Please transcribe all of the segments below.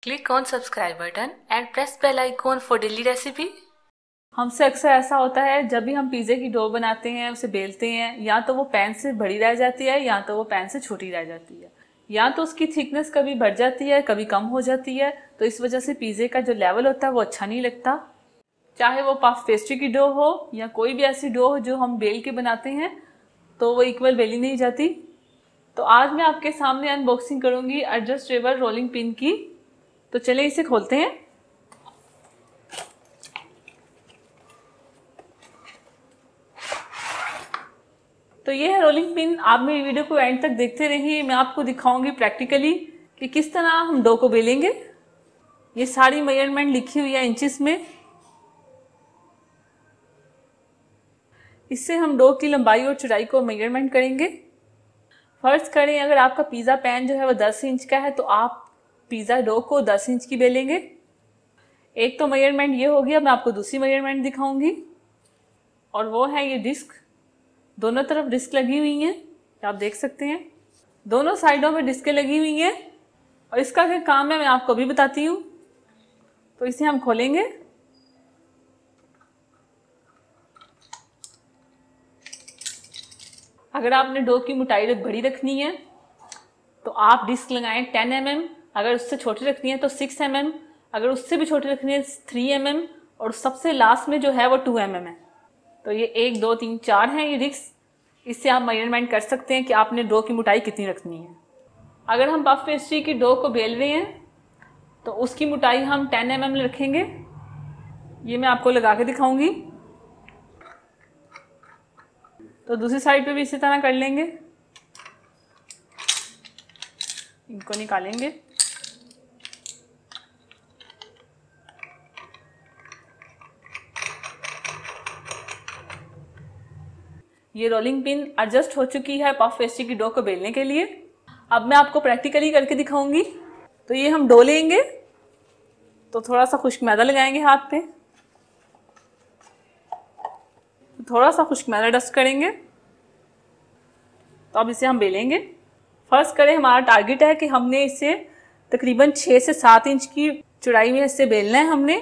Click on subscribe button and press bell icon for daily recipe. हमसे अक्सर ऐसा होता है जब भी हम पिज़्ज़े की डो बनाते हैं, उसे बेलते हैं, या तो वो पैन से बड़ी रह जाती है या तो वो पैन से छोटी रह जाती है, या तो उसकी थिकनेस कभी बढ़ जाती है कभी कम हो जाती है। तो इस वजह से पिज़्ज़े का जो लेवल होता है वो अच्छा नहीं लगता। चाहे वो पफ पेस्ट्री की डो हो या कोई भी ऐसी डो हो जो हम बेल के बनाते हैं तो वो इक्वल बेली नहीं जाती। तो आज मैं आपके सामने अनबॉक्सिंग करूँगी एडजस्टेबल रोलिंग पिन की। तो चलिए इसे खोलते हैं। तो ये है रोलिंग पिन। आप मेरी वीडियो को एंड तक देखते रहिए, मैं आपको दिखाऊंगी प्रैक्टिकली कि किस तरह हम डो को बेलेंगे। ये सारी मेजरमेंट लिखी हुई है इंचेस में। इससे हम डो की लंबाई और चौड़ाई को मेजरमेंट करेंगे। फर्ज करें अगर आपका पिज़्ज़ा पैन जो है वो 10 इंच का है तो आप पिज़्ज़ा डो को 10 इंच की बेलेंगे। एक तो मेजरमेंट ये हो गया, मैं आपको दूसरी मेजरमेंट दिखाऊंगी और वो है ये डिस्क। दोनों तरफ डिस्क लगी हुई हैं, आप देख सकते हैं दोनों साइडों में डिस्कें लगी हुई हैं। और इसका क्या काम है मैं आपको अभी बताती हूँ। तो इसे हम खोलेंगे। अगर आपने डो की मोटाई बड़ी रखनी है तो आप डिस्क लगाएं 10 mm, अगर उससे छोटी रखनी है तो 6 mm, अगर उससे भी छोटी रखनी है 3 mm, और सबसे लास्ट में जो है वो 2 mm है। तो ये 1 2 3 4 हैं ये डिस्क। इससे आप मेजरमेंट कर सकते हैं कि आपने डो की मोटाई कितनी रखनी है। अगर हम पफ पेस्ट्री की डो को बेल रहे हैं तो उसकी मोटाई हम 10 mm रखेंगे। ये मैं आपको लगा के दिखाऊंगी। तो दूसरी साइड पे भी इसी तरह कर लेंगे। इनको निकालेंगे। ये रोलिंग पिन एडजस्ट हो चुकी है पफ पेस्ट्री की डो को बेलने के लिए। अब मैं आपको प्रैक्टिकली करके दिखाऊंगी। तो ये हम डो लेंगे, तो थोड़ा सा खुश्क मैदा लगाएंगे हाथ पे, थोड़ा सा खुश्क मैदा डस्ट करेंगे। तो अब इसे हम बेलेंगे। फर्स्ट करें हमारा टारगेट है कि हमने इसे तकरीबन 6 से 7 इंच की चौड़ाई में इससे बेलना है हमने।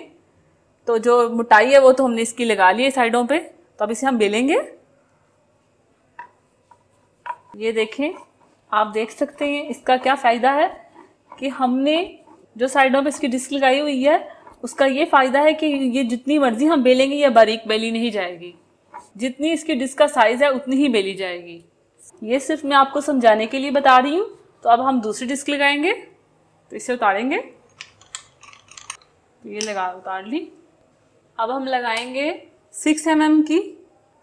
तो जो मोटाई है वो तो हमने इसकी लगा ली है साइडों पे। तो अब इसे हम बेलेंगे। ये देखें, आप देख सकते हैं इसका क्या फ़ायदा है कि हमने जो साइडों पे इसकी डिस्क लगाई हुई है उसका ये फ़ायदा है कि ये जितनी मर्जी हम बेलेंगे ये बारीक बेली नहीं जाएगी। जितनी इसकी डिस्क का साइज़ है उतनी ही बेली जाएगी। ये सिर्फ मैं आपको समझाने के लिए बता रही हूँ। तो अब हम दूसरी डिस्क लगाएंगे। तो इसे उतारेंगे। तो ये उतार ली। अब हम लगाएंगे 6 mm की।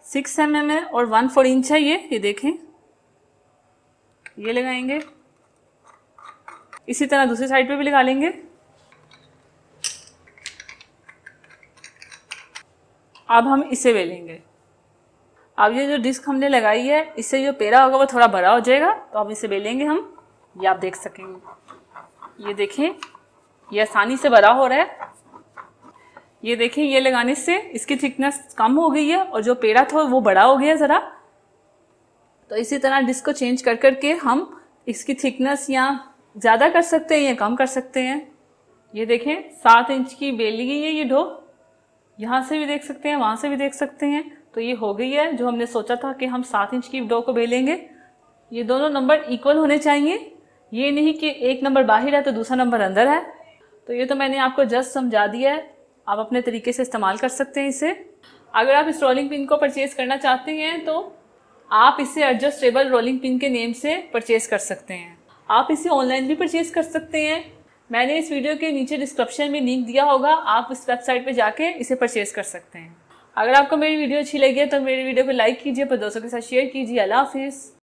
6 mm है और 1/4 इंच है ये देखें। ये लगाएंगे। इसी तरह दूसरी साइड पे भी लगा लेंगे। अब हम इसे बेलेंगे। अब ये जो डिस्क हमने लगाई है इससे जो पेड़ा होगा वो थोड़ा बड़ा हो जाएगा। तो अब इसे बेलेंगे हम। ये आप देख सकेंगे। ये देखें, ये आसानी से बड़ा हो रहा है। ये देखें, ये लगाने से इसकी थिकनेस कम हो गई है और जो पेड़ा था वो बड़ा हो गया ज़रा। तो इसी तरह डिस्क को चेंज कर करके हम इसकी थिकनेस या ज़्यादा कर सकते हैं या कम कर सकते हैं। ये देखें 7 इंच की बेली गई है ये डो। यहाँ से भी देख सकते हैं, वहाँ से भी देख सकते हैं। तो ये हो गई है जो हमने सोचा था कि हम 7 इंच की डो को बेलेंगे। ये दोनों नंबर इक्वल होने चाहिए। ये नहीं कि एक नंबर बाहर है तो दूसरा नंबर अंदर है। तो ये तो मैंने आपको जस्ट समझा दिया है, आप अपने तरीके से इस्तेमाल कर सकते हैं इसे। अगर आप इस रोलिंग पिन को परचेज़ करना चाहते हैं तो आप इसे एडजस्टेबल रोलिंग पिन के नेम से परचेज़ कर सकते हैं। आप इसे ऑनलाइन भी परचेज़ कर सकते हैं। मैंने इस वीडियो के नीचे डिस्क्रिप्शन में लिंक दिया होगा, आप इस वेबसाइट पे जाके इसे परचेज़ कर सकते हैं। अगर आपको मेरी वीडियो अच्छी लगी है तो मेरी वीडियो को लाइक कीजिए, पर दोस्तों के साथ शेयर कीजिए। अल्लाह हाफिज़।